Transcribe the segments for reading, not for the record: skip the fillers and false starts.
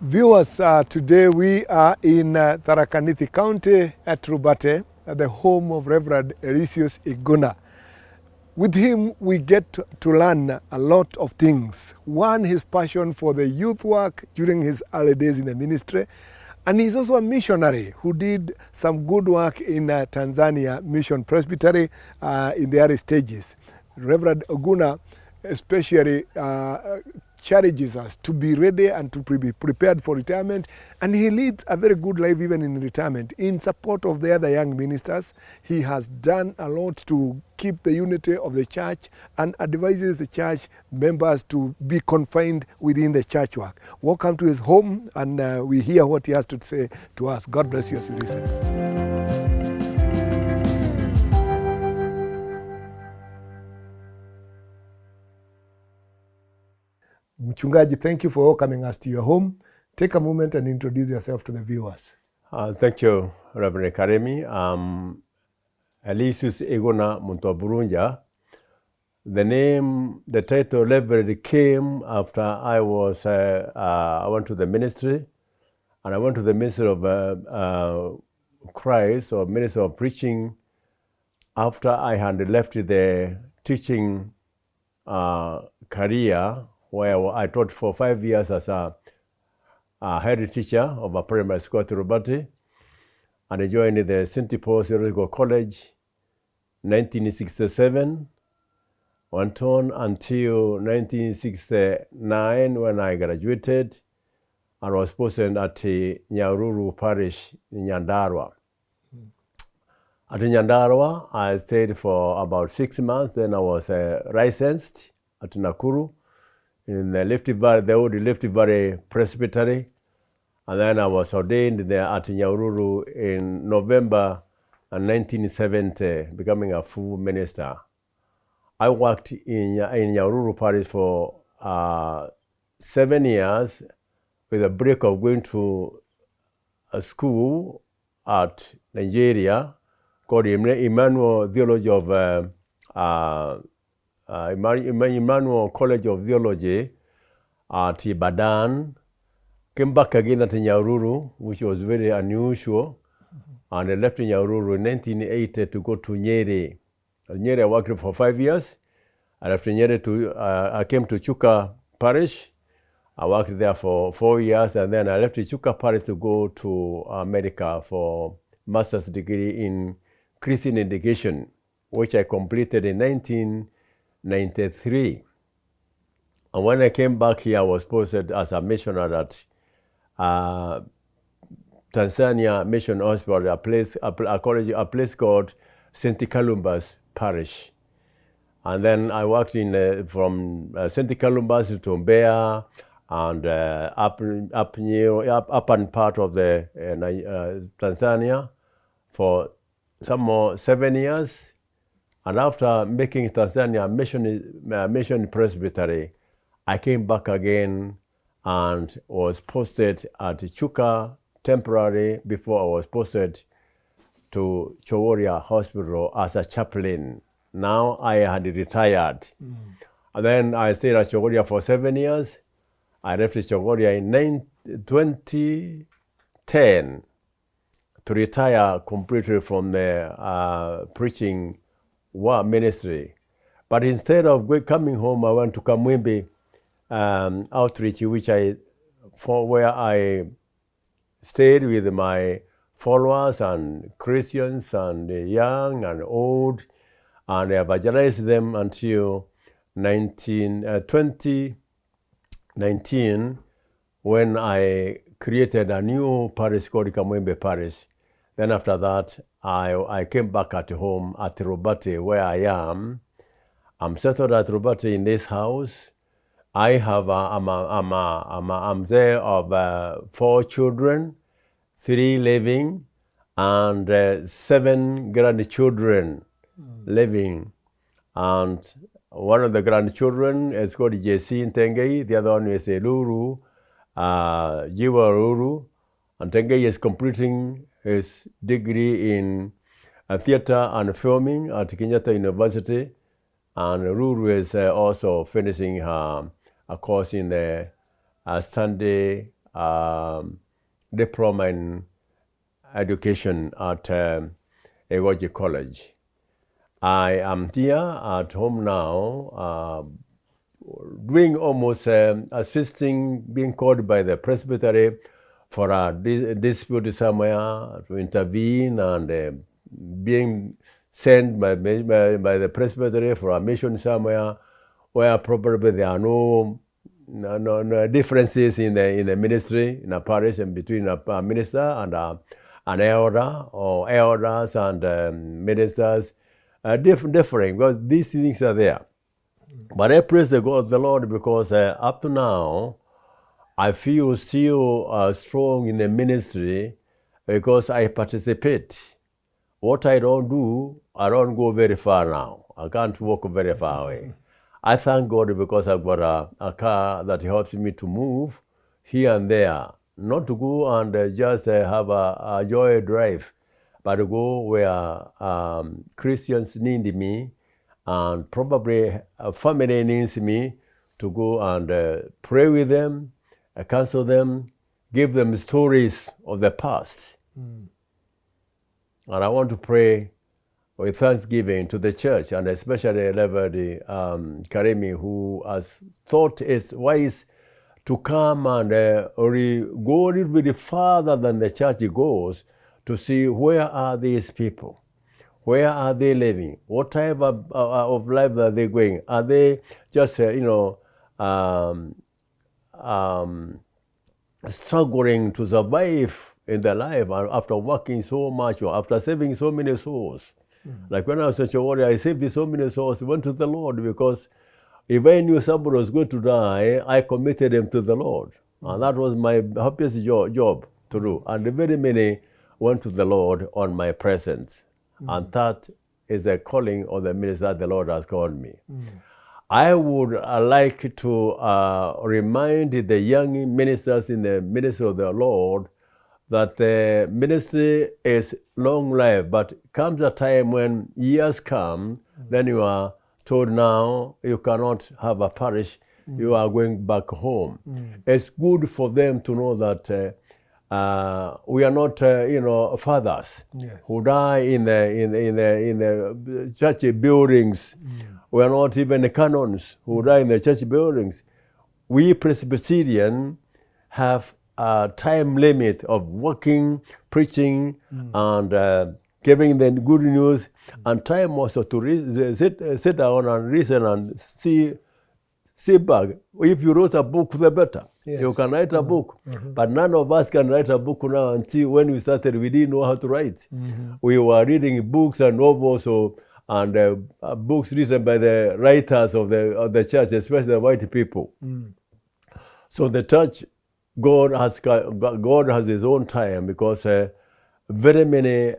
Viewers, today we are in Tharaka Nithi County at Rubate, at the home of Reverend Elisius Iguna. With him, we get to learn a lot of things. One, his passion for the youth work during his early days in the ministry. And he's also a missionary who did some good work in Tanzania Mission Presbytery in the early stages. Reverend Iguna especially challenges us to be ready and to be prepared for retirement, and he leads a very good life even in retirement. In support of the other young ministers, he has done a lot to keep the unity of the church and advises the church members to be confined within the church work. Welcome to his home, and we hear what he has to say to us. God bless you as you listen. Mchungaji, thank you for welcoming us to your home. Take a moment and introduce yourself to the viewers. Thank you, Reverend Karemi. Elisius Iguna Muntoburunja. The title Reverend came after I went to the ministry, and I went to the ministry of Christ, or ministry of preaching, after I had left the teaching career, where I taught for 5 years as a head teacher of a primary school at Rubati, and I joined the St. Paul's Theological College 1967, went on until 1969 when I graduated and was posted at Nyahururu Parish in Nyandarua. At Nyandarua, I stayed for about 6 months. Then I was licensed at Nakuru in the the old Rift Valley Presbytery, and then I was ordained there at Nyahururu in November 1970, becoming a full minister. I worked in Nyahururu Parish for 7 years, with a break of going to a school at Nigeria called Emmanuel Theology of Emmanuel College of Theology at Ibadan. Came back again at Nyahururu, which was very unusual, and I left Nyahururu in 1980 to go to Nyeri. At Nyeri I worked for 5 years. And after Nyeri I came to Chuka Parish. I worked there for 4 years, and then I left Chuka Parish to go to America for master's degree in Christian education, which I completed in 1993. And when I came back here, I was posted as a missionary at Tanzania Mission Hospital, a place called St. Columbus Parish. And then I worked in from St. Columbus to Mbeya and upper part of the Tanzania for some more 7 years. And after making Tanzania Mission Presbytery, I came back again and was posted at Chuka temporarily before I was posted to Choworia Hospital as a chaplain. Now I had retired. And then I stayed at Choworia for 7 years. I left Choworia in 2010 to retire completely from the preaching ministry. But instead of coming home, I went to Kamwimbi outreach, where I stayed with my followers and Christians and young and old, and evangelized them until 2019, when I created a new parish called Kamwimbi Parish. Then after that, I came back at home at Rubati, where I am. I'm settled at Rubati in this house. I have I'm there of 4 children, 3 living, and 7 grandchildren living. And one of the grandchildren is called JC Ntengei. The other one is Luru, Jiwa Luru. And Ntengei is completing his degree in theater and filming at Kenyatta University. And Luru is also finishing a course in the Sunday diploma in education at Egoji College. I am here at home now, doing almost assisting, being called by the presbytery for a dispute somewhere to intervene, and being sent by the presbytery for a mission somewhere where probably there are no differences in the ministry, in a parish, and between a minister and an elder, or elders and ministers, differing, because these things are there. But I praise the Lord, because up to now, I feel still strong in the ministry, because I participate. What I don't do, I don't go very far now. I can't walk very far away. I thank God because I've got a car that helps me to move here and there. Not to go and just have a joy drive, but to go where Christians need me, and probably a family needs me, to go and pray with them, counsel them, give them stories of the past. And I want to pray with thanksgiving to the church, and especially Reverend Karimi, who has thought it wise to come and go a little bit farther than the church goes, to see where are these people, where are they living, what type of life are they going. Are they just struggling to survive in their life after working so much, or after saving so many souls? Like when I was such a warrior, I saved so many souls, went to the Lord, because if I knew somebody was going to die, I committed them to the Lord. And that was my happiest job to do. And very many went to the Lord on my presence. And that is the calling of the ministry that the Lord has called me. I would like to remind the young ministers in the ministry of the Lord that the ministry is long life, but comes a time when years come, then you are told now you cannot have a parish, you are going back home. It's good for them to know that we are not, fathers who die in the church buildings. We are not even canons who die in the church buildings. We Presbyterian have a time limit of working, preaching, and giving them good news, and time also to sit down and listen and see back. If you wrote a book, the better. Yes. You can write a book. But none of us can write a book now. Until when we started, we didn't know how to write. We were reading books and novels, and books written by the writers of the church, especially the white people. So the church, God has his own time, because very many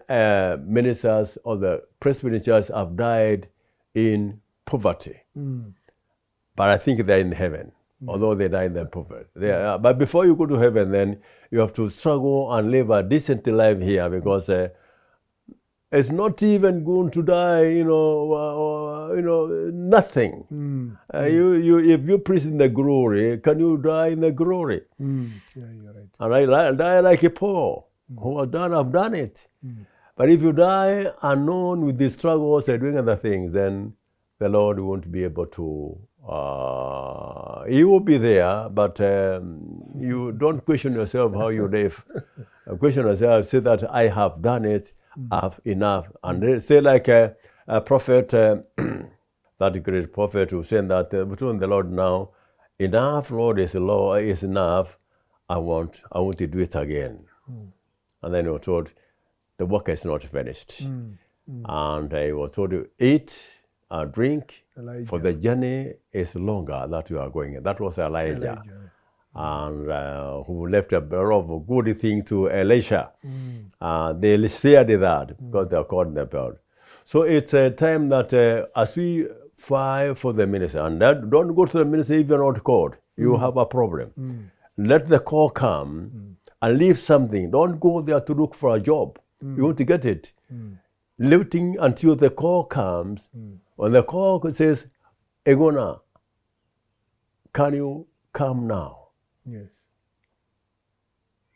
ministers of the Presbyterian Church have died in poverty. But I think they're in heaven, although they died in the poverty. But before you go to heaven, then you have to struggle and live a decent life here, because it's not even going to die, nothing. If you preach in the glory, can you die in the glory? Yeah, you're right. And I die like a Paul, who have done it. But if you die unknown with the struggles and doing other things, then the Lord won't be able to. He will be there, but you don't question yourself how you live. Question yourself, say that I have done it. Have enough. And they say like a prophet, that great prophet who said that between the Lord now, enough, Lord, is enough. I want to do it again. And then he was told, the work is not finished. And he was told to eat and drink, Elijah. For the journey is longer that you are going. That was Elijah. And who left a lot of good things to Elisha. They shared that because they are called in the blood. So it's a time that as we fight for the ministry, and don't go to the ministry if you're not called. You have a problem. Let the call come and leave something. Don't go there to look for a job. You want to get it. Living until the call comes. When the call says, Iguna, can you come now? Yes.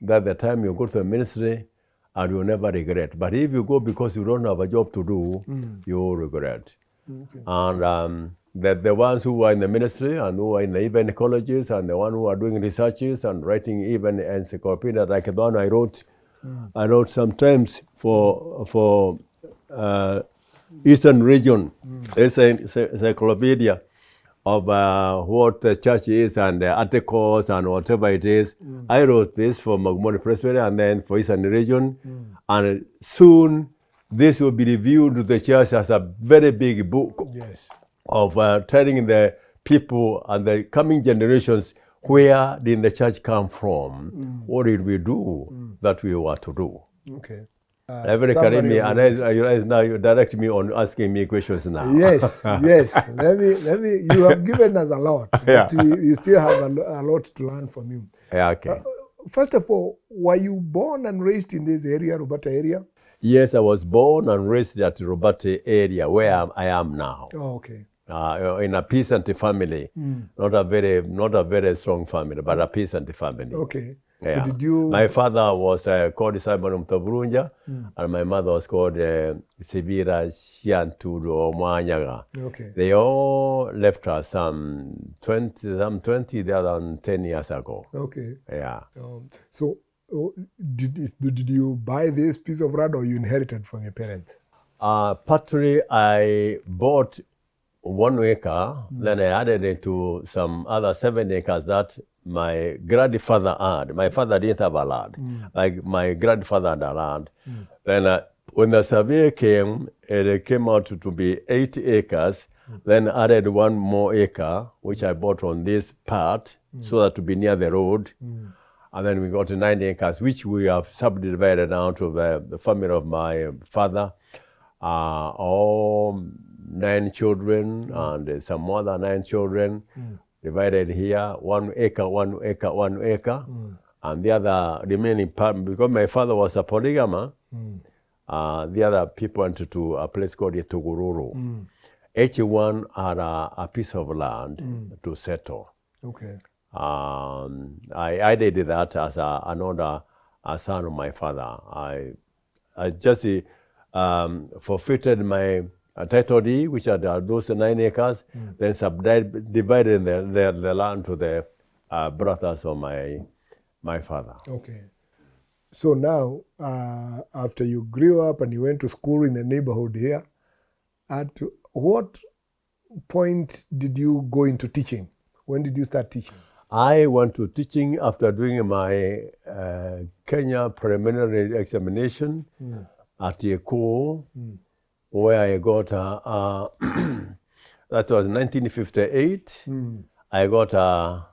that the time you go to the ministry and you'll never regret. But if you go because you don't have a job to do, you will regret. Okay. And the ones who are in the ministry and who are in the event colleges and the one who are doing researches and writing even encyclopedia like the one I wrote sometimes for Eastern region. It's an encyclopedia of what the church is and the articles and whatever it is. I wrote this for Magumoni Presbytery and then for Eastern region. And soon this will be reviewed to the church as a very big book of telling the people and the coming generations where did the church come from? What did we do that we were to do? Okay. Now you direct me on asking me questions now. Yes. Let me. You have given us a lot, but we still have a lot to learn from you. Yeah, okay. First of all, were you born and raised in this area, Roberta area? Yes, I was born and raised at Roberta area, where I am now. Oh, okay. In a peasant family, not a very strong family, but a peasant family. Okay. Yeah. So did you? My father was called Simon Mtaburunja, and my mother was called Sibira Shianturu Mwanyaga. Okay. They all left us some 20, the other than 10 years ago. Okay. Yeah. So did you buy this piece of land or you inherited from your parents? Partly I bought 1 acre, then I added it to some other 7 acres that my grandfather had. My father didn't have a land. Like my grandfather had a land. Then when the survey came, it came out to be 8 acres. Then added 1 more acre, which I bought on this part, so that to be near the road. And then we got to 9 acres, which we have subdivided down to the family of my father. All 9 children and some more than 9 children. Divided here, 1 acre, 1 acre, 1 acre. And the other remaining part, because my father was a polygamer, the other people went to a place called Tugururu. Each one had a piece of land to settle. Okay. I did that as another son of my father. I just forfeited my title deed, which are those 9 acres, then subdivided the land to the brothers of my father. Okay. So now, after you grew up and you went to school in the neighborhood here, at what point did you go into teaching? When did you start teaching? I went to teaching after doing my Kenya preliminary examination at Yeko, where I got that was 1958. I got a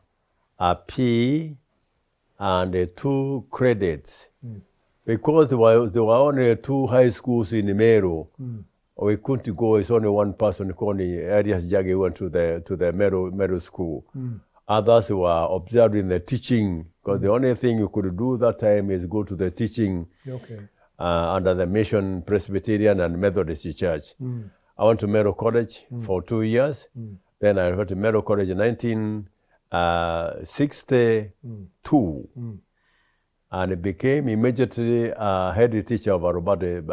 P and 2 credits. Because there were only 2 high schools in Meru. We couldn't go. It's only 1 person called Elias Jage went to the Meru school. Others were observing the teaching, because the only thing you could do that time is go to the teaching. Okay. Under the Mission Presbyterian and Methodist Church. I went to Meru College for 2 years. Then I went to Meru College in 1962. And became immediately head teacher of Arubate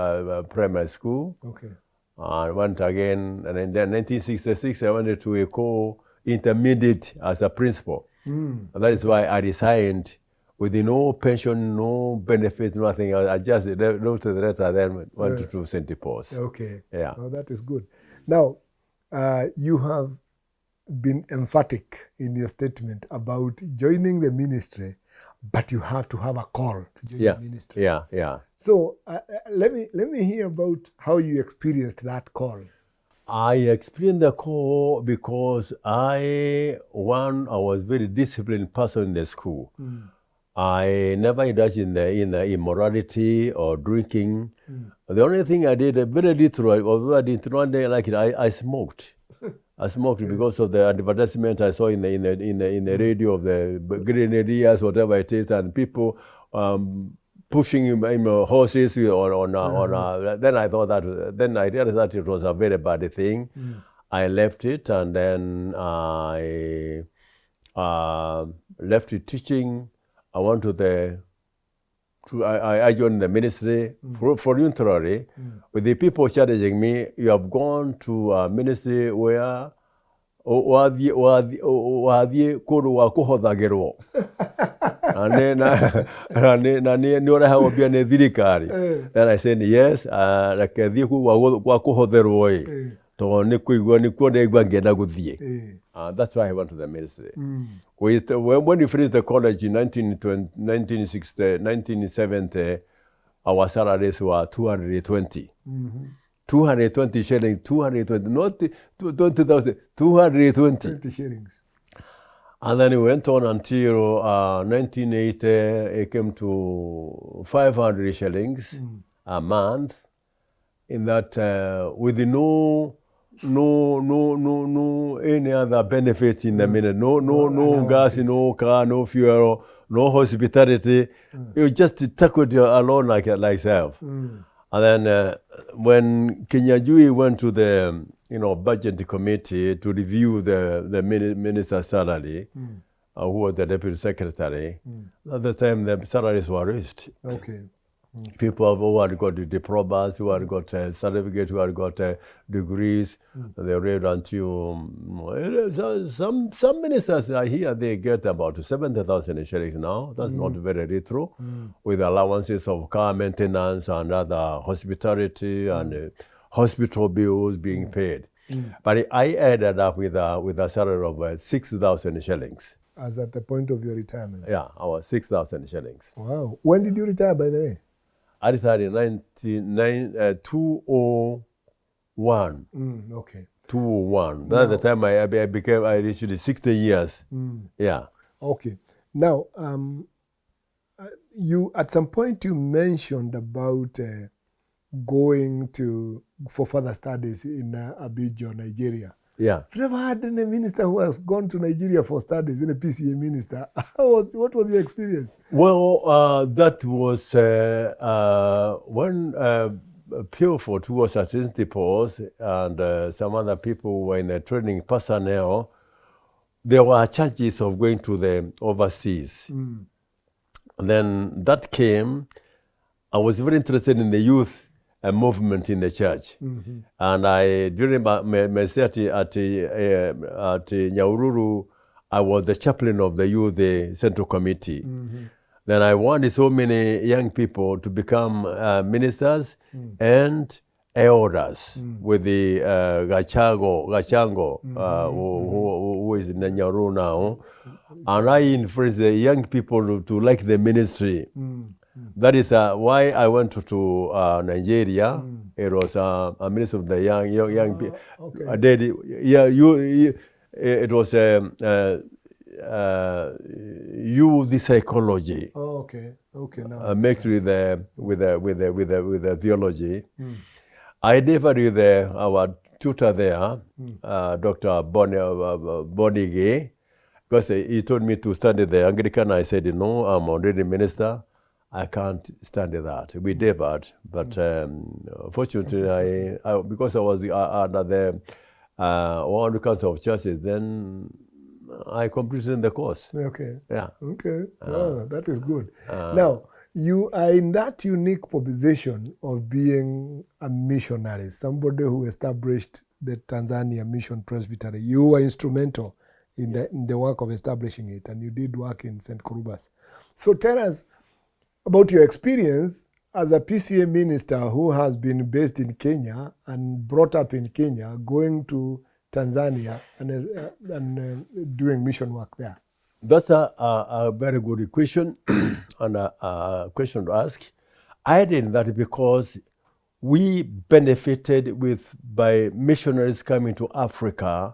Primary School. Okay. I went again, and then 1966 I went to Eko Intermediate as a principal. And that is why I resigned with no pension, no benefits, nothing. I just wrote the letter, then went to St. Paul's. Okay. Yeah. Oh, that is good. Now, you have been emphatic in your statement about joining the ministry, but you have to have a call to join the ministry. Yeah. So let me hear about how you experienced that call. I experienced the call because I was very disciplined person in the school. I never indulged in the immorality or drinking. The only thing I did, very little, although I didn't one day like it, I smoked. I smoked because of the advertisement I saw in the radio of the grenadiers, whatever it is, and people pushing horses on. Then I thought then I realized that it was a very bad thing. I left it, and then I left it teaching. I went to the I joined the ministry voluntarily, with the people challenging me, you have gone to a ministry where wathiĩ kũndũ gwa kũhothagĩrwo na nĩ ũrehagwo mbia nĩ thirikari. Then I said yes, reke thiĩ kũu gwa kũhotherwo tondũ nĩ kũigua nĩkuo ndaigua ngĩenda gũthiĩ. That's why I went to the ministry. When we finished the college in 1970, our salaries were 220. 220 shillings, 220, not 20,000, 220. 20 shillings. And then it went on until 1980, it came to 500 shillings a month. In that, with no any other benefits in the minute, no gas, no car, no fuel, no hospitality. You just tackled alone like yourself. And then when Kinyajui went to the budget committee to review the minister's salary, who was the deputy secretary, at the time the salaries were raised. Okay. People who had got diplomas, who had got certificates, who had got degrees, they read until some ministers are here, they get about 70,000 shillings now. That's not very little, with allowances of car maintenance and other hospitality and hospital bills being paid. But I ended up with a salary of 6,000 shillings. As at the point of your retirement? Yeah, I was 6,000 shillings. Wow. When did you retire, by the way? I retired in 2001. Okay. 2001. That's the time I reached 60 years. Yeah. Okay. Now, you at some point you mentioned about going for further studies in Abidjan, Nigeria. Yeah. I've never had any minister who has gone to Nigeria for studies, in a PCA minister. What was your experience? Well, that was when Pilford, who was assistant depots, and some other people were in the training personnel, there were charges of going to the overseas. Then that came. I was very interested in the youth a movement in the church. And during my stay at Nyahururu, I was the chaplain of the youth central committee. Then I wanted so many young people to become ministers and elders with the Gachango, who is in Nyahururu now. And I influenced the young people to like the ministry. That is why I went to Nigeria. It was a minister of the young people. Okay. It was youth psychology. Oh, okay. Okay. Now mixed with the theology. I never with our tutor there, Dr. Bonige, because he told me to study the Anglican. I said, no, I'm already minister. I can't stand that. We endeavored, but fortunately, because I was under the one council of churches, then I completed the course. Okay. Yeah. Okay. That is good. Now, you are in that unique position of being a missionary, somebody who established the Tanzania Mission Presbytery. You were instrumental in the work of establishing it, and you did work in St. Kurubas. So tell us about your experience as a PCA minister who has been based in Kenya and brought up in Kenya, going to Tanzania and doing mission work there. That's a very good question and a question to ask. I did that because we benefited by missionaries coming to Africa,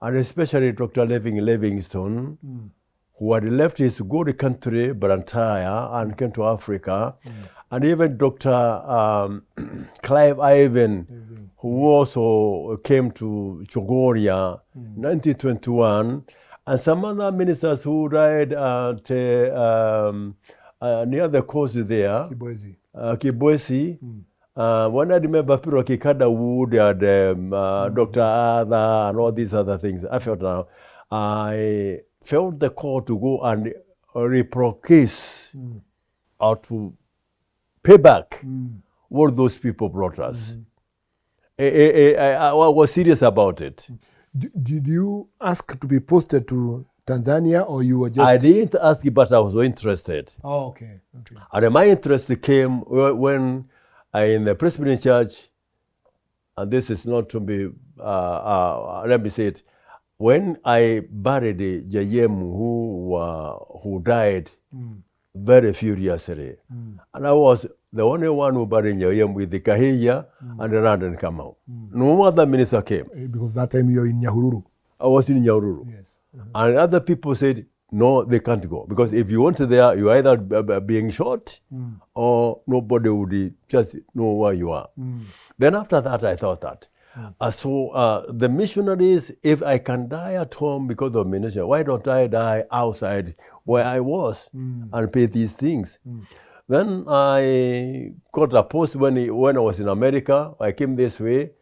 and especially Dr. Livingstone, who had left his good country, Blantyre, and came to Africa. And even Dr. Clive Ivan, who also came to Chogoria in 1921, and some other ministers who died at near the coast there, Kibwezi. When I remember people like Kikada Wood and Dr. Ada and all these other things, I felt the call to go and reprocase or to pay back what those people brought us. I was serious about it. Did you ask to be posted to Tanzania, or you were just... I didn't ask, but I was interested. Oh, okay. And my interest came when in the Presbyterian Church, and this is not to be, let me say it, when I buried JM who died very furiously, and I was the only one who buried JM with the Kahia and the London Kamau. No other minister came. Because that time you were in Nyahururu. I was in Nyahururu. Yes. And other people said, no, they can't go. Because if you went there, you either being shot or nobody would just know where you are. Then after that, I thought that. So the missionaries, if I can die at home because of ministry, why don't I die outside where I was and pay these things? Then I got a post when I was in America. I came this way.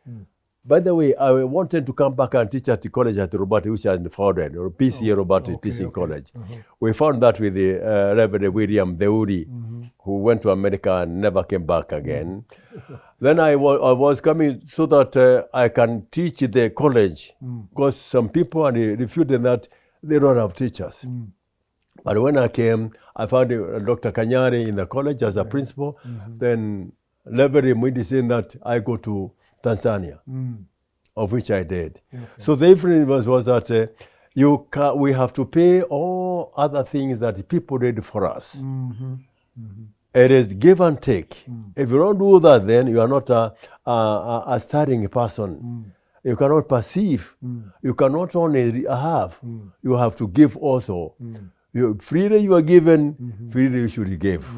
By the way, I wanted to come back and teach at the college at Robert, which I founded, or PC Robert Teaching College. We found that with the Reverend William Deuri, who went to America and never came back again. Then I was coming so that I can teach the college, because some people refuted that they don't have teachers. But when I came, I found Dr. Kanyari in the college as a principal. Then Reverend Mwidi saying that I go to Tanzania, of which I did. So the influence was that we have to pay all other things that people did for us. It is give and take. If you don't do that, then you are not a starting person. You cannot perceive. You cannot only have. You have to give also. Freely you are given, freely you should give.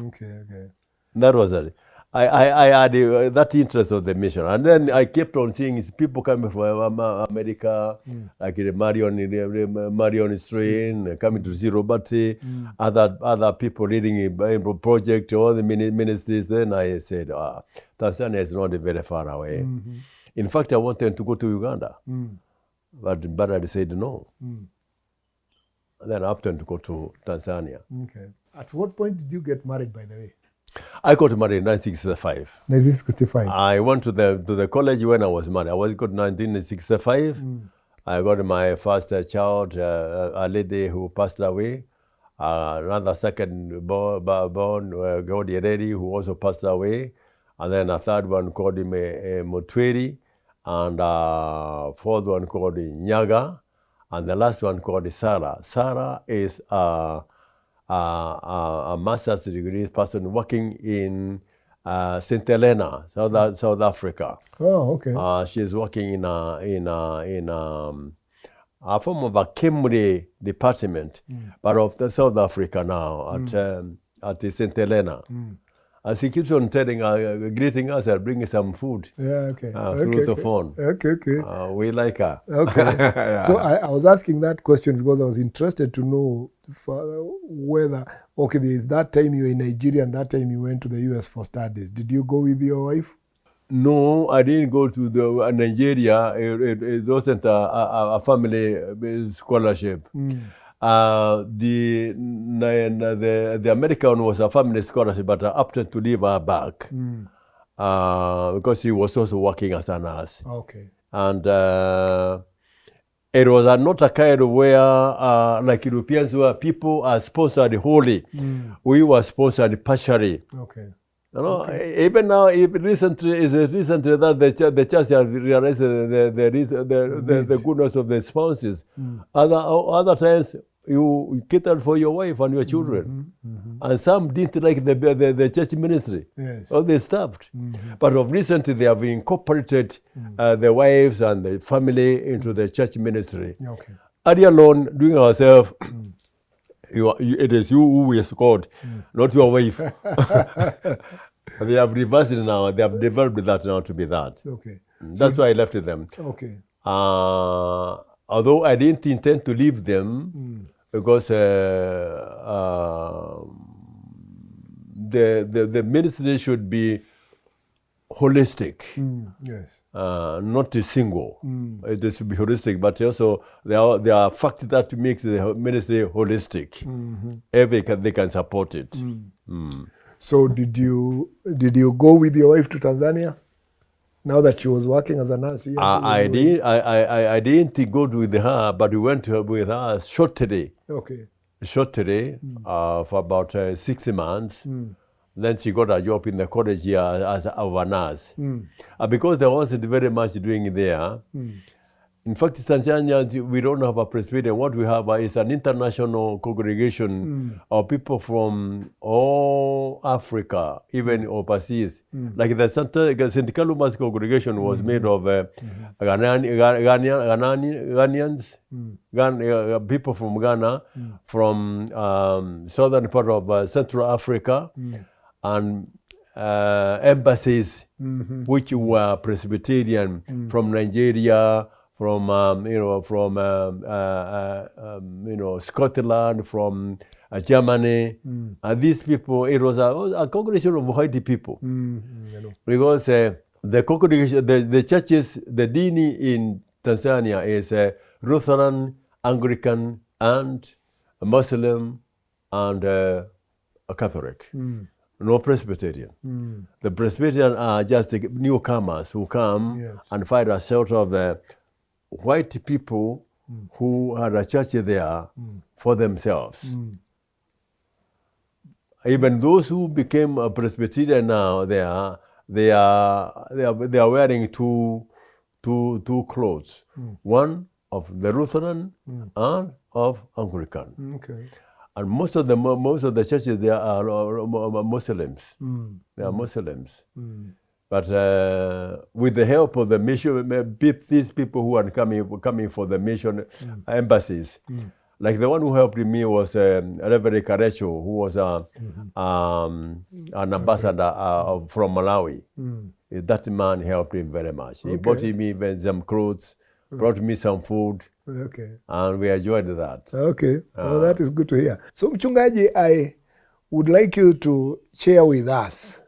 That was it. I had that interest of the mission. And then I kept on seeing people coming from America, like the Marion Strain, coming to see Robert, other people leading a project, all the ministries. Then I said, Tanzania is not very far away. In fact, I wanted to go to Uganda. But Barad said no. Then I opted to go to Tanzania. At what point did you get married, by the way? I got married in 1965. 1965. I went to the college when I was married. I was got 1965. I got my first child, a lady who passed away. Another second born, Godi Redi, who also passed away. And then a third one called him Mutweri. And fourth one called Nyaga. And the last one called Sarah. Sarah is a master's degree person working in St. Helena, South Africa. Oh, okay. She's working in a form of a Kemri department, but of the South Africa now at the St. Helena. And she keeps on greeting us and bringing some food. Yeah, okay. Through the phone. Okay. We like her. Okay. So I was asking that question because I was interested to know whether, okay, there is that time you were in Nigeria and that time you went to the US for studies. Did you go with your wife? No, I didn't go to Nigeria. It wasn't a family scholarship. The American was a family scholarship, but I opted to leave her back because she was also working as a nurse. Okay. And it was not a kind of where, like Europeans, where people are sponsored wholly. We were sponsored partially. Okay. You know, even now, recently that the church has realized the goodness of the spouses. Other times, you catered for your wife and your children. And some didn't like the church ministry. Yes. Or they stopped. But of recently, they have incorporated the wives and the family into the church ministry. Okay. Are alone, doing ourselves, it is you who is called, not your wife. They have reversed it now. They have developed that now to be that. Okay. That's why I left them. Okay. Although I didn't intend to leave them because the ministry should be holistic. Yes. Not a single. It should be holistic, but also there are factors that makes the ministry holistic. They can support it. So did you go with your wife to Tanzania? Now that she was working as a nurse here? I didn't go with her, but we went with her shortly. Okay. Shortly, for about 6 months. Then she got a job in the college here as a nurse. Because there wasn't very much doing there. In fact, Tanzania, we don't have a Presbyterian. What we have is an international congregation of people from all Africa, even overseas. Like the St. Kaluma's congregation was made of Ghanaians, people from Ghana, from southern part of Central Africa, and embassies which were Presbyterian from Nigeria, from Scotland, from Germany, and these people, it was a congregation of white people, because the congregation, the churches, the dini in Tanzania is Lutheran, Anglican, and Muslim, and a Catholic. No Presbyterian. The Presbyterian are just the newcomers who come and find a sort of white people who had a church there for themselves. Even those who became a Presbyterian now, they are wearing two clothes. One of the Lutheran and of Anglican. Okay. And most of the churches there are Muslims. They are Muslims. But with the help of the mission, these people who are coming for the mission embassies, like the one who helped me was Reverend Karecho, who was an ambassador from Malawi. That man helped him very much. He bought me even some clothes, brought me some food. Okay. And we enjoyed that. Okay. Well, that is good to hear. So, Mchungaji, I would like you to share with us,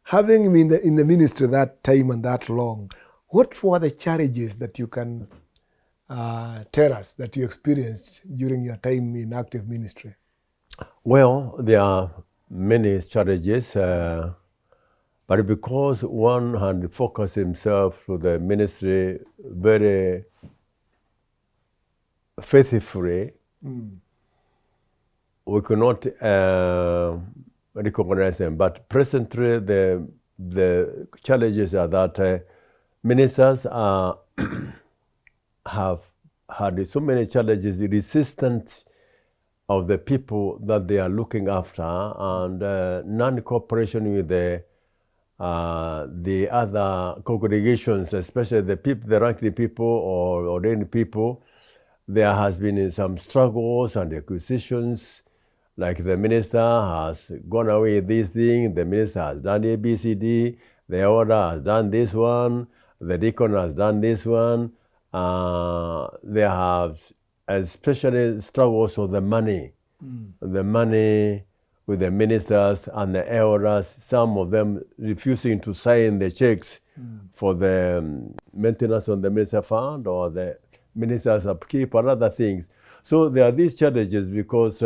having been in the ministry that time and that long, what were the challenges that you can tell us that you experienced during your time in active ministry? Well, there are many challenges, but because one had focused himself to the ministry very faithfully, we could not recognize them. But presently, the challenges are that ministers have had so many challenges, the resistance of the people that they are looking after, and non-cooperation with the other congregations, especially the ranking people or ordained people. There has been some struggles and acquisitions, like the minister has gone away with this thing, the minister has done A, B, C, D, the elder has done this one, the deacon has done this one. There have especially struggles with the money with the ministers and the elders, some of them refusing to sign the checks for the maintenance on the minister fund or the ministers' upkeep and other things. So there are these challenges because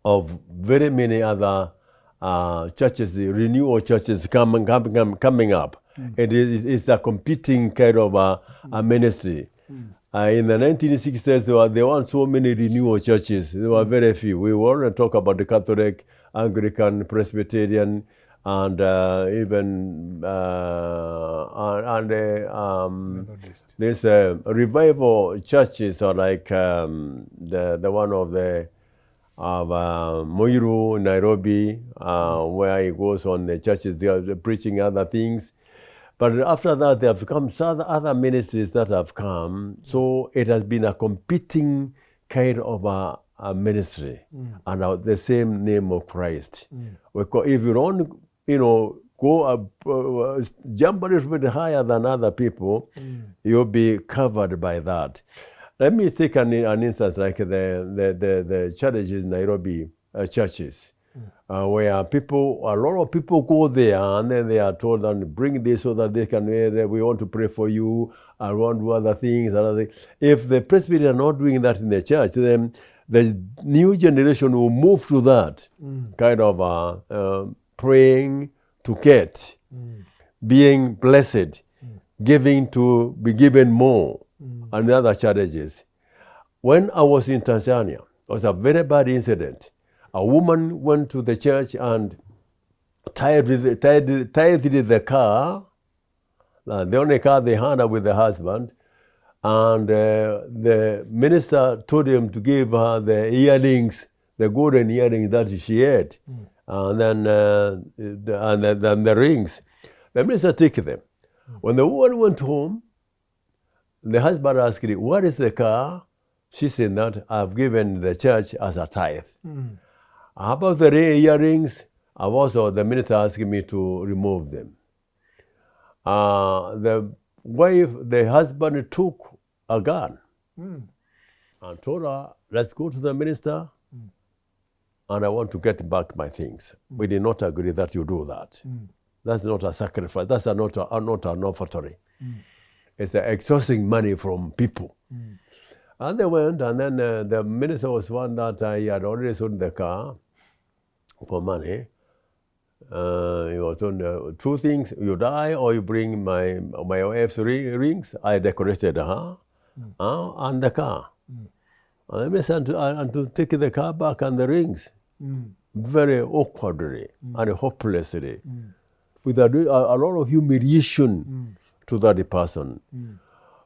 of very many other churches, the renewal churches coming up. It's a competing kind of a ministry. In the 1960s, there weren't so many renewal churches. There were very few. We want to talk about the Catholic, Anglican, Presbyterian, and even these revival churches are like the one of Moiru, Nairobi, where he goes on the churches, they are preaching other things. But after that, there have come some other ministries that have come. So it has been a competing kind of a ministry under the same name of Christ. Because if you don't, go jump a little bit higher than other people, you'll be covered by that. Let me take an instance like the churches in Nairobi churches. Where a lot of people go there and then they are told, and bring this so that they can, we want to pray for you, and want to do other things. If the Presbyterians are not doing that in the church, then the new generation will move to that kind of praying to get, being blessed, giving to be given more, and other challenges. When I was in Tanzania, it was a very bad incident. A woman went to the church and tithed the car, the only car they had with the husband, and the minister told him to give her the earrings, the golden earrings that she had, and then the rings. The minister took them. When the woman went home, the husband asked her, "What is the car?" She said that I've given the church as a tithe. How about the earrings? The minister asked me to remove them. The husband took a gun and told her, "Let's go to the minister and I want to get back my things." We did not agree that you do that. That's not a sacrifice. That's not an offertory. It's exhausting money from people. And they went, and then the minister was one that he had already sold the car for money. He was on two things: you die or you bring my wife's rings. I decorated her and the car. And the minister and to take the car back and the rings, very awkwardly and hopelessly, with a lot of humiliation to that person.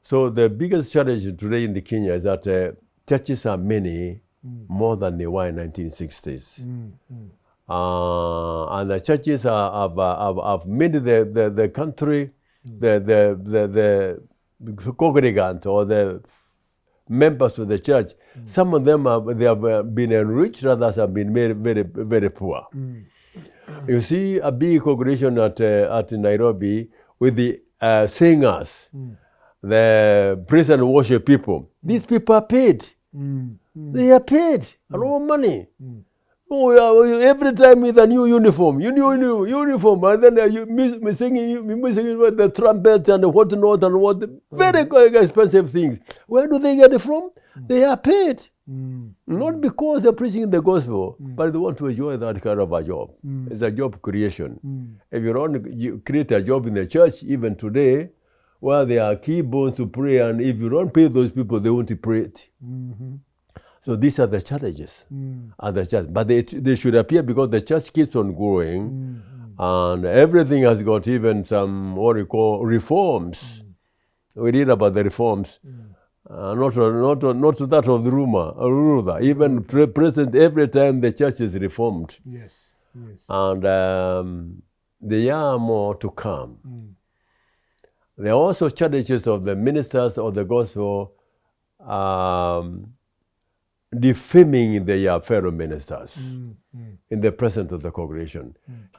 So the biggest challenge today in the Kenya is that churches are many, more than they were in 1960s. And the churches have made the country, the congregant or the members of the church, some of them they have been enriched, others have been very, very, very poor. You see a big congregation at Nairobi with the singers, the praise and worship people. These people are paid. They are paid a lot of money. Every time with a new uniform, and then you singing with the trumpets and whatnot and what very expensive things. Where do they get it from? They are paid. Not because they're preaching the gospel, but they want to enjoy that kind of a job. It's a job creation. If you create a job in the church, even today, where there are keyboards to pray, and if you don't pay those people, they won't pray it. So these are the challenges at the church. But they should appear because the church keeps on growing, and everything has got even some what we call reforms. We read about the reforms. Not that of the ruler. Even present every time the church is reformed. Yes. And there are more to come. There are also challenges of the ministers of the gospel defaming their fellow ministers in the presence of the congregation.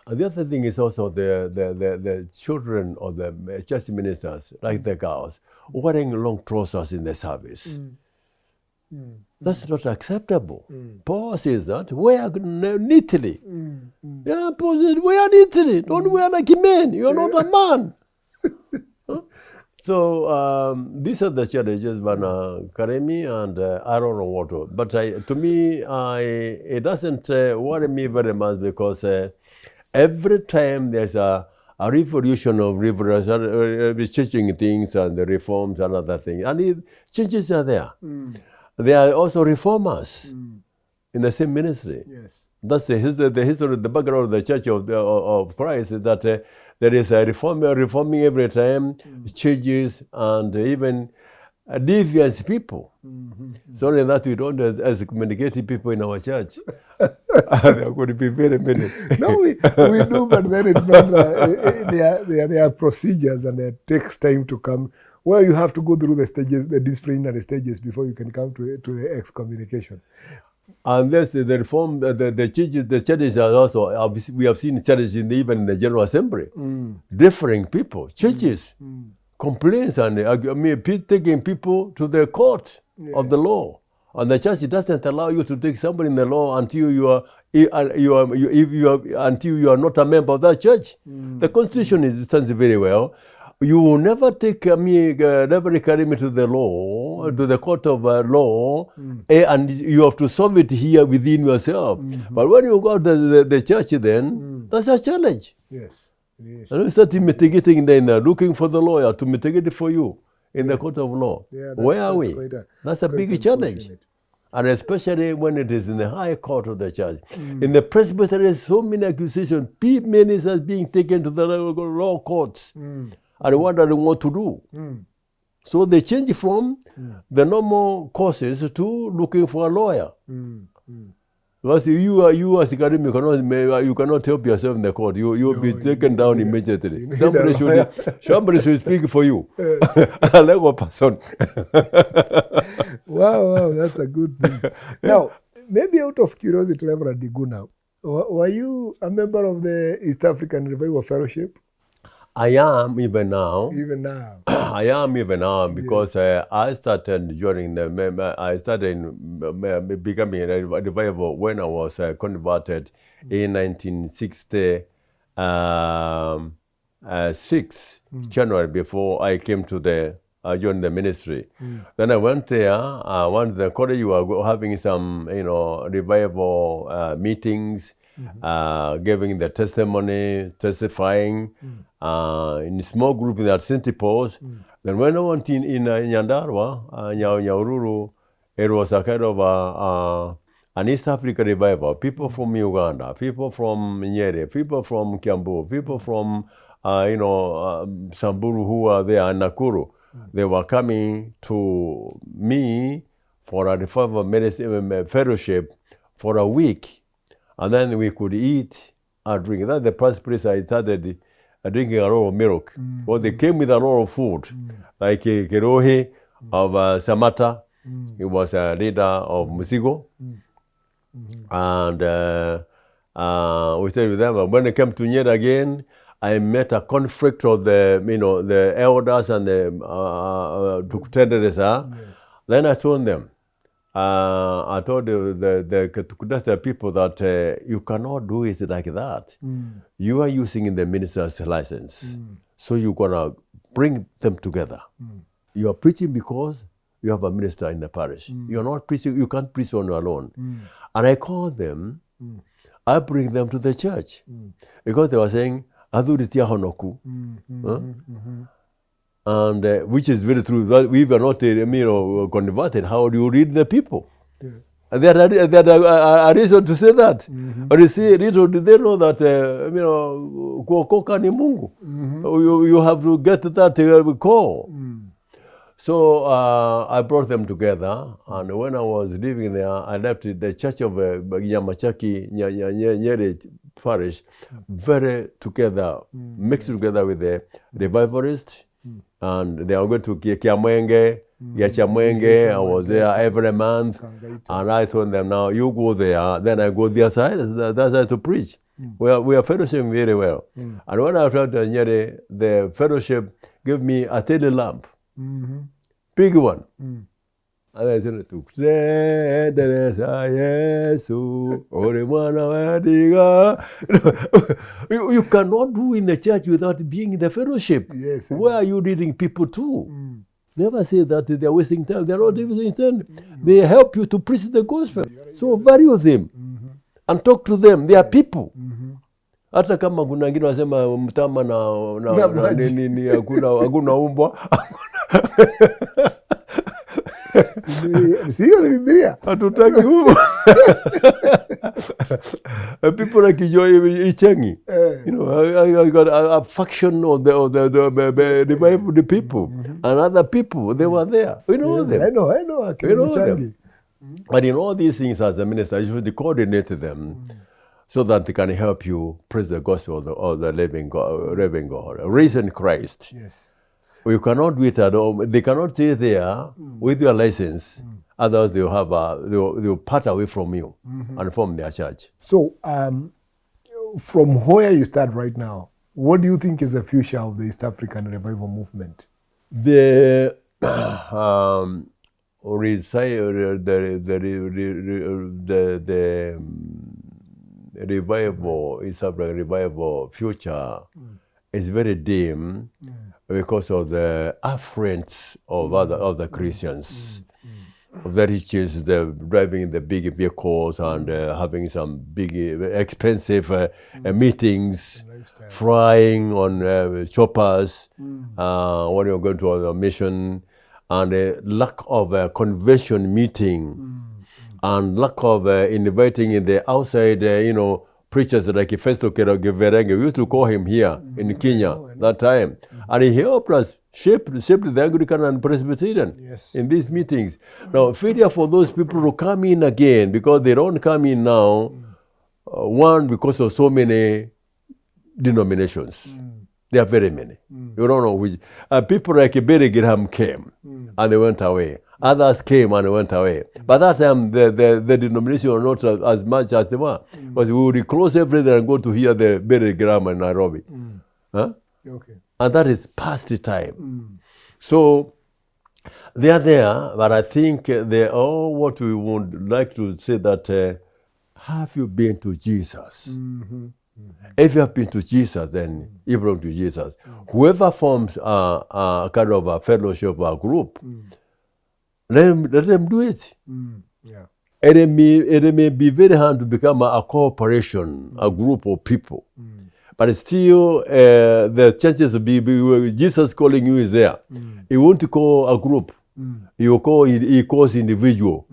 And the other thing is also the children of the church ministers, like the girls, wearing long trousers in the service. That's not acceptable. Paul says that, wear neatly. Yeah, Paul says, wear neatly. Don't wear like a man. You're not a man. So these are the challenges, Karemi, and I don't know what to. But to me, it doesn't worry me very much because every time there's a revolution of changing things and the reforms and other things, and changes are there. There are also reformers in the same ministry. Yes. That's the history, the background of the Church of Christ is that there is a reforming every time, changes, and even devious people. Sorry that we don't as communicative people in our church. There are going to be very many. No, we do, but then it's not. There are procedures, and it takes time to come. Well, you have to go through the stages, the disciplinary stages, before you can come to the excommunication. Unless the reform, the churches are also, we have seen churches even in the General Assembly, differing people, churches, complaints, and taking people to the court of the law. And the church doesn't allow you to take somebody in the law until you are not a member of that church. The Constitution stands very well. You will never take me, never carry me to the law, to the court of law, and you have to solve it here within yourself. But when you go to the church, then that's a challenge. Yes, it is. And you start mitigating, then looking for the lawyer to mitigate it for you in the court of law. Yeah, Where are we? That's a quite big challenge. unfortunate. And especially when it is in the high court of the church. In the presbytery, so many accusations, ministers being taken to the law courts. And wondering what to do. So they change from the normal courses to looking for a lawyer. Because you as academic, you cannot help yourself in the court. You'll be taken down immediately. Somebody should speak for you. Like a person. Wow, that's a good thing. Now, maybe out of curiosity, Reverend Iguna, were you a member of the East African Revival Fellowship? I am even now. Even now. I am even now because I started becoming a revival when I was converted in 1966, January, before I came to join the ministry. Then I went there. I went to the college. We were having some, revival meetings, giving the testimony, testifying in a small group at St. Paul's. Then when I went in Nyandarua, Nyaururu, it was a kind of an East African revival. People from Uganda, people from Nyeri, people from Kiambu, people from Samburu who were there in Nakuru. They were coming to me for a revival fellowship for a week. And then we could eat and drink. That's the first place I started drinking a lot of milk. Well, they came with a lot of food, like Kerohe of Samata. He was a leader of Musigo. And we stayed with them. And when they came to Nyeri again, I met a conflict of the elders and the Tukutenders. Then I told them, I told the people that you cannot do it like that. You are using the minister's license. So you're going to bring them together. You are preaching because you have a minister in the parish. You're not preaching, you can't preach on your own. And I called them, I bring them to the church. Because they were saying, Aduritia Honoku. And which is very true. We were not converted. How do you read the people? And they had a reason to say that. But you see, little did they know that, kuokoka ni Mungu. You have to get that call. So I brought them together. And when I was living there, I left the church of Yamachaki, Nyeri parish, very together, mixed together with the revivalists. And they are going to Kiamwenge, Yachamwenge. I was there every month. And I told them, now you go there, then I go the other side to preach. We are fellowshipping very well. And when I went to Nyeri, the fellowship gave me a tele lamp. Big one. And I said, you cannot do in the church without being in the fellowship. Yes, where are you leading people to? Never say that they are wasting time. They are not wasting time. They help you to preach the gospel. So value them and talk to them. They are people. Hata kama kuna wengine wasema mtama na nini hakuna umbwa. Sio ni Biblia. Hatutaki umbwa. People like Ichangi. I got a faction of the people and other people. They were there. We know them. I know. We know them. But in all these things, as a minister, you should coordinate them. So that they can help you preach the gospel of the living God, risen Christ. Yes. You cannot do it at all. They cannot stay there with your license. Otherwise, they'll part away from you and from their church. So, from where you start right now, what do you think is the future of the East African revival movement? The revival, East African revival future is very dim because of the affluence of other Christians. The riches, they're driving the big vehicles and having some big, expensive meetings, flying on choppers when you're going to a mission, and a lack of convention meeting, and lack of inviting in the outside, preachers like Festo Kerogeverenge. We used to call him here in Kenya that time. And he helped us shape the Anglican and Presbyterian in these meetings. Now, failure for those people to come in again, because they don't come in now, one, because of so many denominations. There are very many. You don't know which. People like Billy Graham came and they went away. Others came and went away. By that time, the denomination were not as much as they were. Because we would close everything and go to hear the Billy Graham in Nairobi. Huh? Okay. And that is past the time. So they are there, but I think what we would like to say that, have you been to Jesus? If you have been to Jesus, then you belong to Jesus. Whoever forms a kind of a fellowship or a group, let them do it. It may be very hard to become a corporation, a group of people. But still, the churches will be Jesus calling you is there. He won't call a group. He calls individual.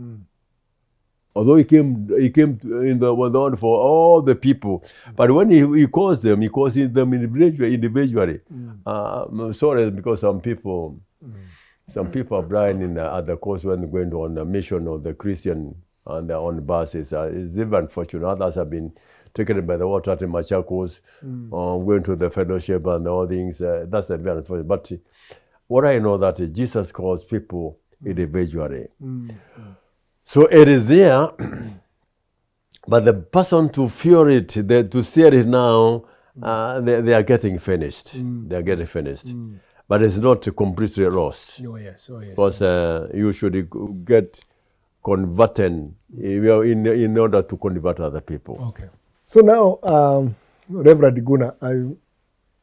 Although he came in the one for all the people, but when he calls them individually. I'm sorry, because some people are blind at the coast when going on a mission of the Christian and they're on buses. It's very unfortunate. Others have been taken by the water in Machakos, going to the fellowship and all things. That's a very unfortunate. But what I know that Jesus calls people individually. So it is there, but the person to feel it, to steer it now, they are getting finished. They are getting finished. But it's not completely lost. Oh yes. Because you should get converted in order to convert other people. Okay. So now, Reverend Iguna,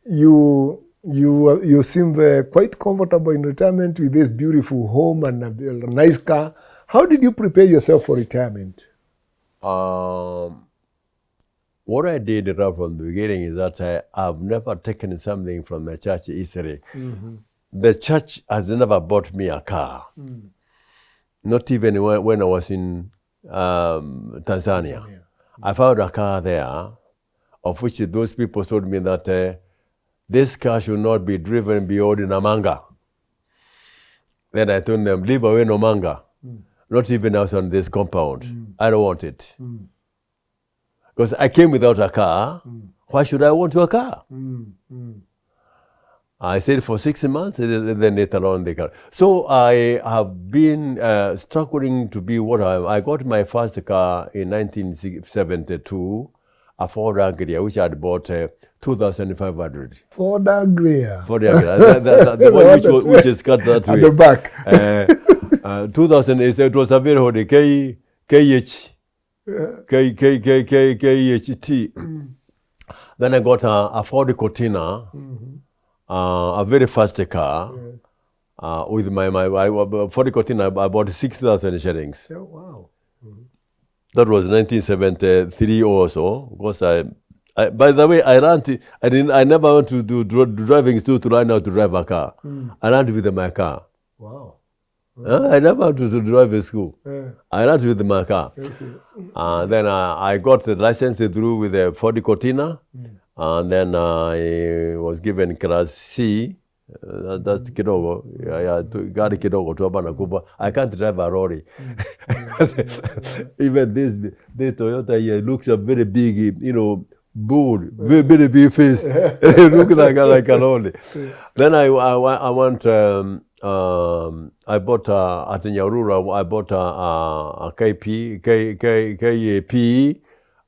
you seem quite comfortable in retirement with this beautiful home and a nice car. How did you prepare yourself for retirement? What I did right from the beginning is that I've never taken something from the church easily. The church has never bought me a car. Not even when I was in Tanzania. I found a car there, of which those people told me that this car should not be driven beyond Namanga. Then I told them, leave away Namanga. Not even out on this compound. I don't want it. Because I came without a car. Why should I want a car? I stayed for 6 months, and then later on the car. So I have been struggling to be what I got my first car in 1972, a Ford Anglia, which I had bought 2,500. Ford Anglia. Ford Anglia. The one which is cut that way. At the back. 2000, it was a very old KHT. Then I got a Ford Cortina, a very fast car. With my Ford Cortina, I bought 6,000 shillings. Oh, wow. That was 1973 or so. Because by the way, I never went to do driving school to learn how to drive a car. I learned with my car. Wow. I never went to drive in school. I learned with my car. Then I got the license through with the Ford Cortina. And then I was given class C. That's kidogo. Gari kidogo tu hapa nakupa. I can't drive a lorry. Even this Toyota here looks a very big, bold, very big face. It looks like a lorry. Then I went. I bought at Nyarura. I bought a KAP,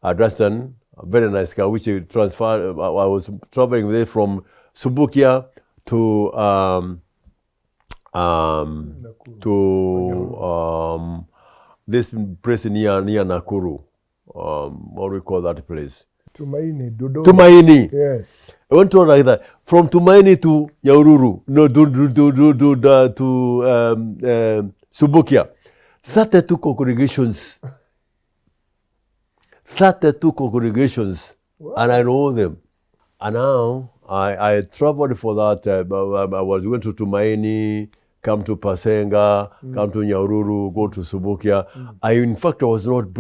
a Dresden, a very nice car, which transferred. I was traveling with it from Subukia to this place near Nakuru. What do we call that place? Tumaini, Dodoma. Tumaini. Yes. I went on like that. From Tumaini to Nyahururu, no, to Subukia. 32 congregations. 32 congregations. Wow. And I know them. And now I traveled for that. I was going to Tumaini, come to Pasenga, come to Nyahururu, go to Subukia. In fact, I was not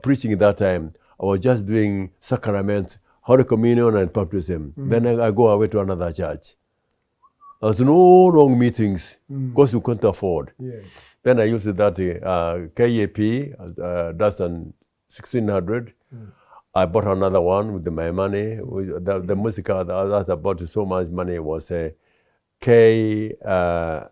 preaching at that time. I was just doing sacraments, Holy Communion and baptism. Then I go away to another church. There was no long meetings because you couldn't afford. Yes. Then I used that KAP, that's an 1600. I bought another one with my money. The music that I bought so much money was a KLOW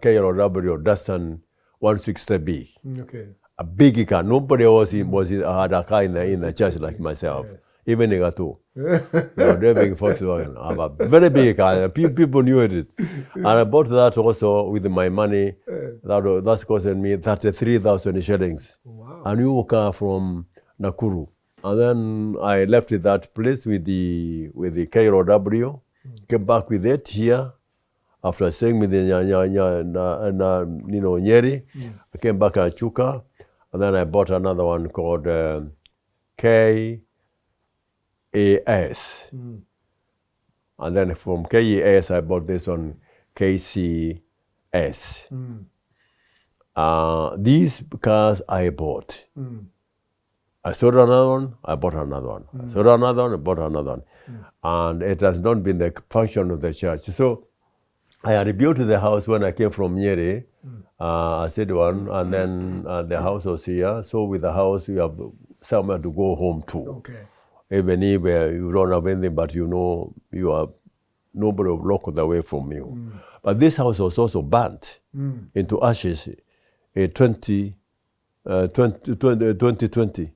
KLOW Dustin 160B. Okay. A big car. Nobody else had a car in the church like myself. Yes. Even in Gatu. They were driving Volkswagen. I have a very big car. People knew it. And I bought that also with my money. That's costing me 33,000 shillings. Wow. A new car from Nakuru. And then I left that place with the KLOW. Came back with it here. After staying with the Nyeri, I came back at Chuka. And then I bought another one called KAS. And then from KAS, I bought this one, KCS. These cars I bought. I sold another one, I bought another one. I sold another one, I bought another one. And it has not been the function of the church. So I had rebuilt the house when I came from Nyeri. I said one, and then the house was here. So with the house, you have somewhere to go home to. Okay. Even if you don't have anything, but you know you have nobody will lock away from you. But this house was also burnt into ashes in 2020.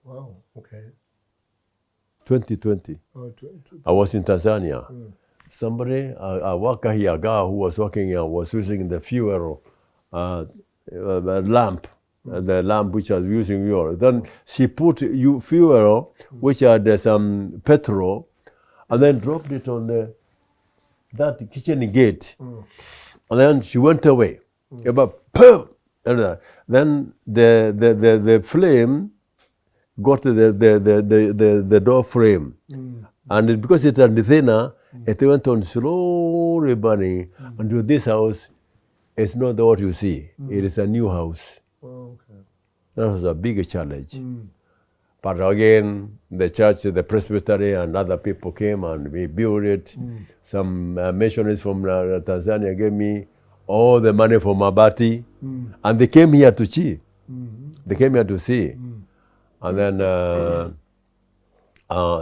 Wow. Okay. 2020. Oh, I was in Tanzania. Somebody, a worker here, a guy who was working here, was using the fuel lamp, the lamp which was using fuel. Then she put fuel, which had some petrol, and then dropped it on that kitchen gate. And then she went away. About boom! And then the flame got the door frame. And because it had thinner, it went on slowly burning until this house is not what you see. It is a new house. Oh, okay. That was a big challenge. But again, the church, the presbytery and other people came and we built it. Some missionaries from Tanzania gave me all the money for Mabati. And they came here to see. They came here to see. And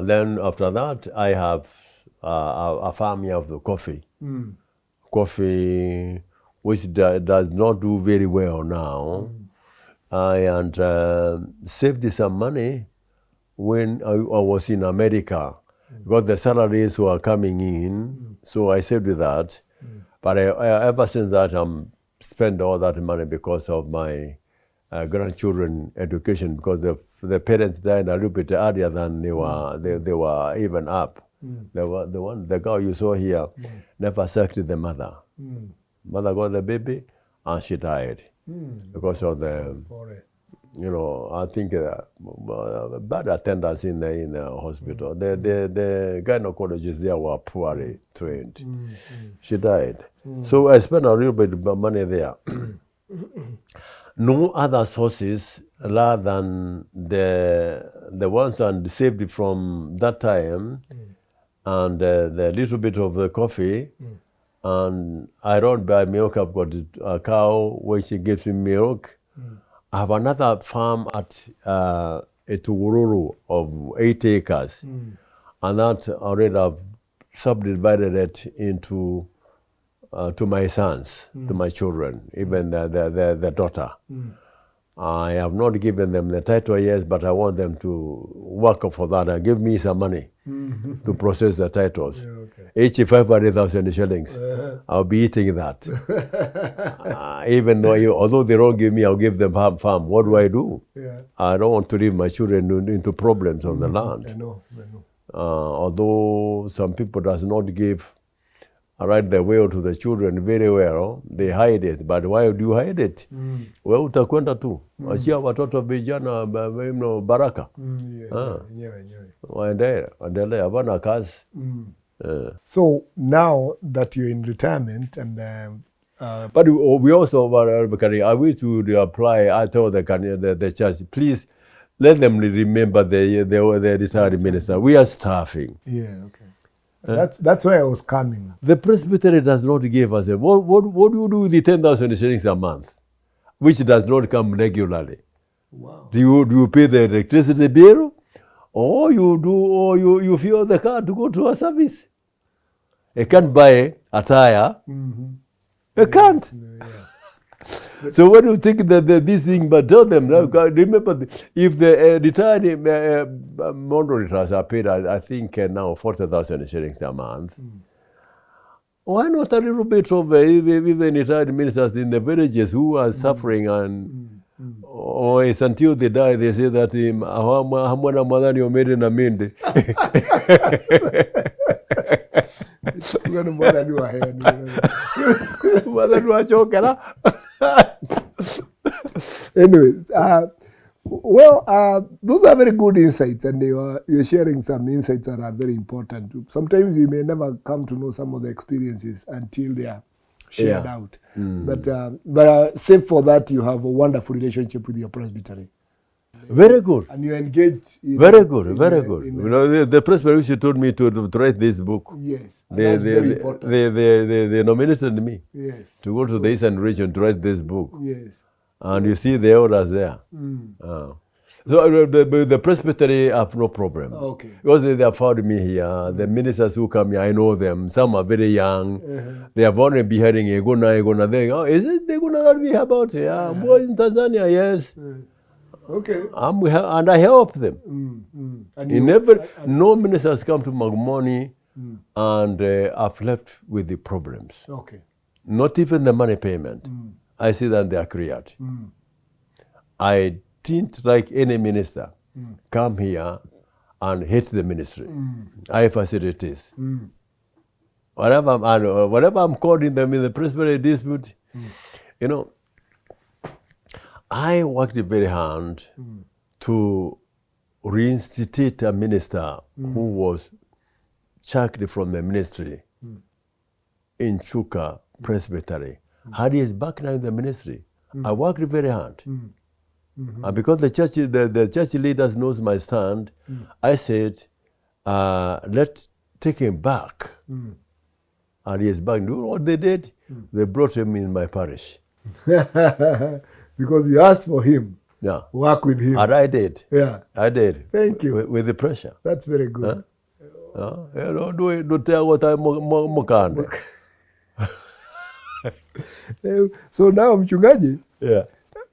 then after that, I have a farm here of the coffee. Coffee, which does not do very well now. And saved some money when I was in America. Because the salaries were coming in, so I saved that. But ever since that, I'm spent all that money because of my grandchildren education, because the parents died a little bit earlier than they were even up. The girl you saw here never sucked the mother. Mother got the baby and she died because of the, I think bad attendance in the hospital. The gynecologists there were poorly trained. She died. So I spent a little bit of money there. No other sources other than the ones I saved from that time, and the little bit of the coffee, and I don't buy milk. I've got a cow which gives me milk. I have another farm at Etugururu of 8 acres, and that already I've subdivided it into to my sons, to my children, even the daughter. I have not given them the title yet, but I want them to work for that and give me some money to process the titles. Yeah, okay. Each 500,000 shillings. I'll be eating that. Even though, although they don't give me, I'll give them farm. What do I do? Yeah. I don't want to leave my children into problems on the land. I know. Although some people does not give the will to the children very well, they hide it. But why do you hide it? Well, utakwenda tu. Wachia watoto vijana baraka. Waendelee, hawana kazi. So now that you're in retirement and but we also I wish to apply. I told the church, please let them remember the retired minister. We are staffing. Yeah, okay. That's why I was coming. The presbytery does not give us what do you do with the 10,000 shillings a month, which does not come regularly? Wow. Do you pay the electricity bill, or you fuel the car to go to a service? You can't buy a tire. You can't. Yeah. So what do you think that this thing? But tell them, remember, if the retired moderators are paid, I think now 40,000 shillings a month. Why not a little bit of even retired ministers in the villages who are suffering or it's until they die, they say that hamwana madhani omere na mende. Anyways, those are very good insights, and you're sharing some insights that are very important. Sometimes you may never come to know some of the experiences until they are shared out. But save for that, you have a wonderful relationship with your presbytery. Very good. And you're engaged. Very good. The presbytery told me to write this book. Yes. That's very important. They nominated me to go to the Eastern region to write this book. Yes. And you see the elders there. So the presbytery have no problem. Okay. Because they have found me here. The ministers who come here, I know them. Some are very young. They have only been hearing Iguna. They is it Iguna that we hear about? Yeah, boy in Tanzania, yes. Okay. And I help them. No ministers come to Magumoni and have left with the problems. Okay. Not even the money payment. I see that they are cleared. I didn't like any minister come here and hate the ministry. I facilitate. Whatever I'm caught in the presbytery dispute, I worked very hard to reinstitute a minister who was chucked from the ministry in Chuka Presbytery. He is back now in the ministry. I worked very hard. And because the church leaders knows my stand, I said, let's take him back. And he is back. You know what they did? They brought him in my parish. Because you asked for him. Yeah. Work with him. And I did. Yeah. I did. Thank you. With the pressure. That's very good. Don't tell what I'm mokande. So now, Mchungaji,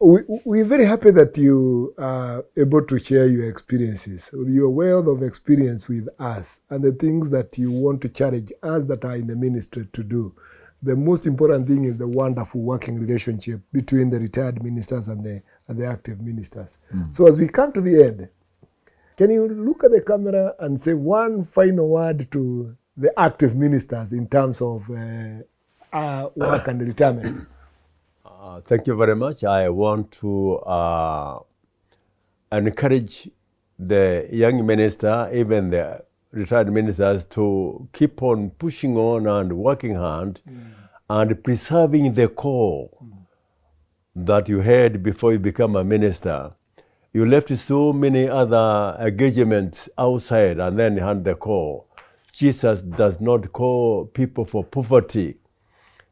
we're very happy that you are able to share your experiences, your wealth of experience with us, and the things that you want to challenge us that are in the ministry to do. The most important thing is the wonderful working relationship between the retired ministers and the active ministers. So as we come to the end, can you look at the camera and say one final word to the active ministers in terms of work and retirement? Thank you very much. I want to encourage the young minister, even the retired ministers, to keep on pushing on and working hard and preserving the core that you had before you become a minister. You left so many other engagements outside and then had the core. Jesus does not call people for poverty.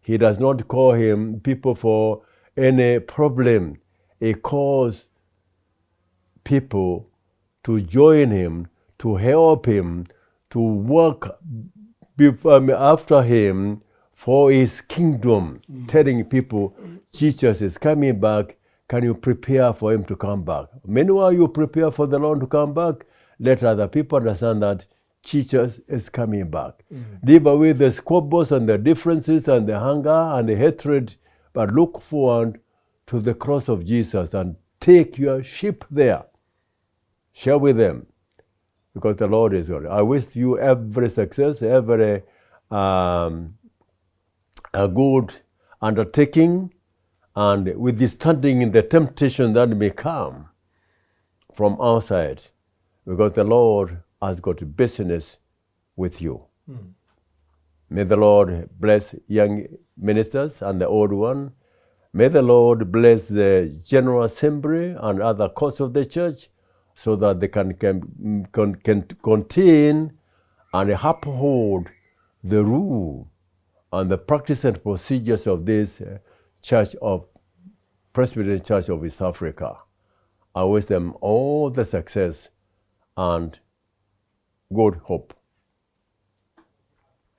He does not call people for any problem. He calls people to join him, to help him, to work after him for his kingdom, telling people Jesus is coming back, can you prepare for him to come back? Meanwhile, you prepare for the Lord to come back, let other people understand that Jesus is coming back. Leave away the squabbles and the differences and the hunger and the hatred, but look forward to the cross of Jesus and take your sheep there. Share with them, because the Lord is good. I wish you every success, every a good undertaking, and withstanding in the temptation that may come from outside, because the Lord has got business with you. May the Lord bless young ministers and the old one. May the Lord bless the General Assembly and other courts of the church, so that they can contain and uphold the rule and the practice and procedures of this Church of Presbyterian Church of East Africa. I wish them all the success and good hope.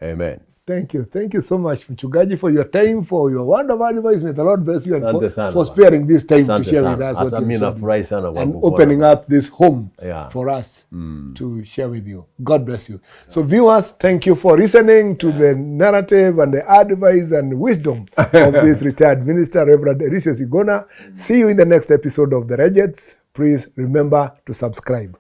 Amen. Thank you. Thank you so much, Mchungaji, for your time, for your wonderful advice. May the Lord bless you, and for sparing this time to share with us what and opening up this home for us to share with you. God bless you. So viewers, thank you for listening to the narrative and the advice and wisdom of this retired minister, Reverend Elisius Iguna. See you in the next episode of The Regents. Please remember to subscribe.